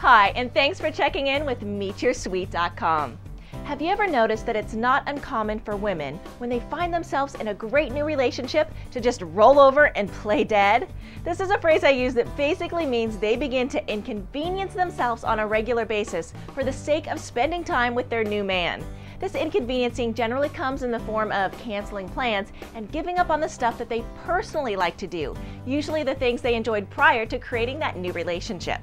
Hi, and thanks for checking in with MeetYourSweet.com. Have you ever noticed that it's not uncommon for women, when they find themselves in a great new relationship, to just roll over and play dead? This is a phrase I use that basically means they begin to inconvenience themselves on a regular basis for the sake of spending time with their new man. This inconveniencing generally comes in the form of canceling plans and giving up on the stuff that they personally like to do, usually the things they enjoyed prior to creating that new relationship.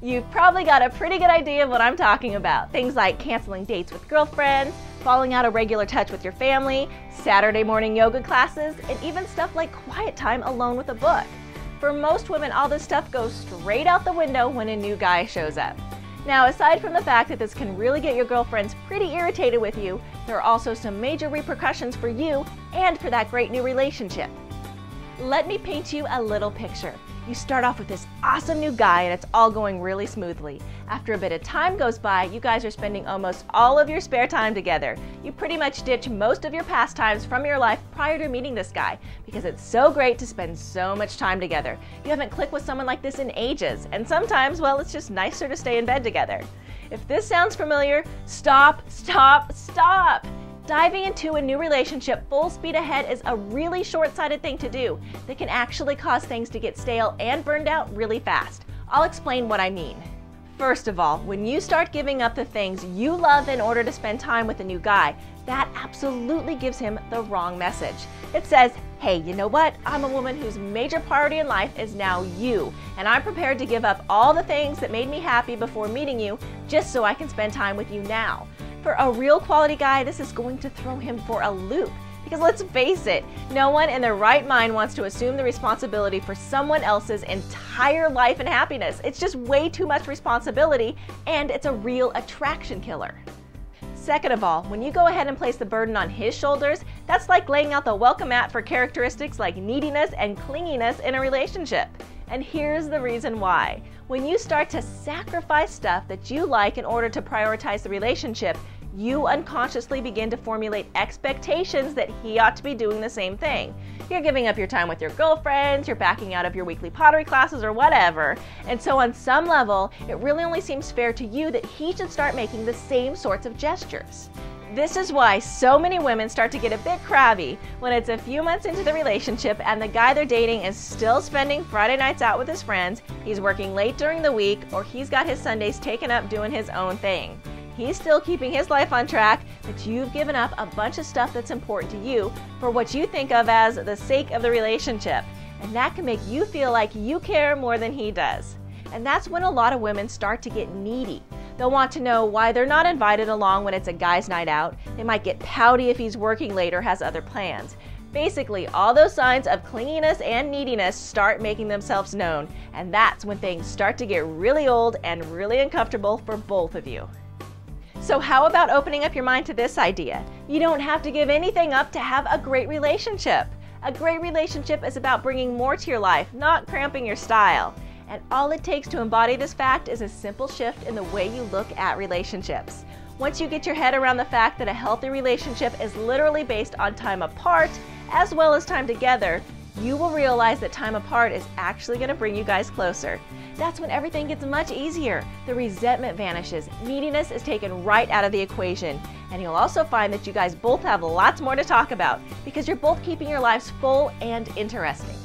You've probably got a pretty good idea of what I'm talking about. Things like canceling dates with girlfriends, falling out of regular touch with your family, Saturday morning yoga classes, and even stuff like quiet time alone with a book. For most women, all this stuff goes straight out the window when a new guy shows up. Now, aside from the fact that this can really get your girlfriends pretty irritated with you, there are also some major repercussions for you and for that great new relationship. Let me paint you a little picture. You start off with this awesome new guy and it's all going really smoothly. After a bit of time goes by, you guys are spending almost all of your spare time together. You pretty much ditch most of your pastimes from your life prior to meeting this guy because it's so great to spend so much time together. You haven't clicked with someone like this in ages, and sometimes, well, it's just nicer to stay in bed together. If this sounds familiar, stop. Diving into a new relationship full speed ahead is a really short-sighted thing to do that can actually cause things to get stale and burned out really fast. I'll explain what I mean. First of all, when you start giving up the things you love in order to spend time with a new guy, that absolutely gives him the wrong message. It says, hey, you know what? I'm a woman whose major priority in life is now you, and I'm prepared to give up all the things that made me happy before meeting you just so I can spend time with you now. For a real quality guy, this is going to throw him for a loop. Because let's face it, no one in their right mind wants to assume the responsibility for someone else's entire life and happiness. It's just way too much responsibility, and it's a real attraction killer. Second of all, when you go ahead and place the burden on his shoulders, that's like laying out the welcome mat for characteristics like neediness and clinginess in a relationship. And here's the reason why. When you start to sacrifice stuff that you like in order to prioritize the relationship, you unconsciously begin to formulate expectations that he ought to be doing the same thing. You're giving up your time with your girlfriends, you're backing out of your weekly pottery classes or whatever. And so on some level, it really only seems fair to you that he should start making the same sorts of gestures. This is why so many women start to get a bit crabby when it's a few months into the relationship and the guy they're dating is still spending Friday nights out with his friends, he's working late during the week, or he's got his Sundays taken up doing his own thing. He's still keeping his life on track, but you've given up a bunch of stuff that's important to you for what you think of as the sake of the relationship. And that can make you feel like you care more than he does. And that's when a lot of women start to get needy. They'll want to know why they're not invited along when it's a guy's night out. They might get pouty if he's working late or has other plans. Basically, all those signs of clinginess and neediness start making themselves known, and that's when things start to get really old and really uncomfortable for both of you. So how about opening up your mind to this idea? You don't have to give anything up to have a great relationship. A great relationship is about bringing more to your life, not cramping your style. And all it takes to embody this fact is a simple shift in the way you look at relationships. Once you get your head around the fact that a healthy relationship is literally based on time apart as well as time together, you will realize that time apart is actually going to bring you guys closer. That's when everything gets much easier. The resentment vanishes, neediness is taken right out of the equation, and you'll also find that you guys both have lots more to talk about because you're both keeping your lives full and interesting.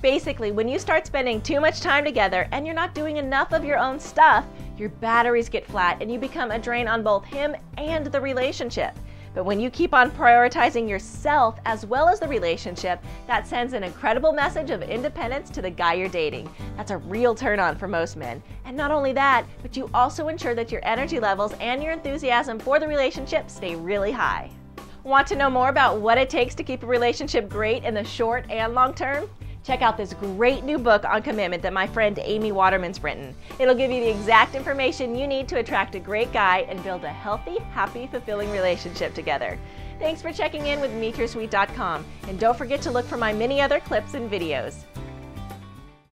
Basically, when you start spending too much time together and you're not doing enough of your own stuff, your batteries get flat and you become a drain on both him and the relationship. But when you keep on prioritizing yourself as well as the relationship, that sends an incredible message of independence to the guy you're dating. That's a real turn on for most men. And not only that, but you also ensure that your energy levels and your enthusiasm for the relationship stay really high. Want to know more about what it takes to keep a relationship great in the short and long term? Check out this great new book on commitment that my friend Amy Waterman's written. It'll give you the exact information you need to attract a great guy and build a healthy, happy, fulfilling relationship together. Thanks for checking in with MeetYourSweet.com, and don't forget to look for my many other clips and videos.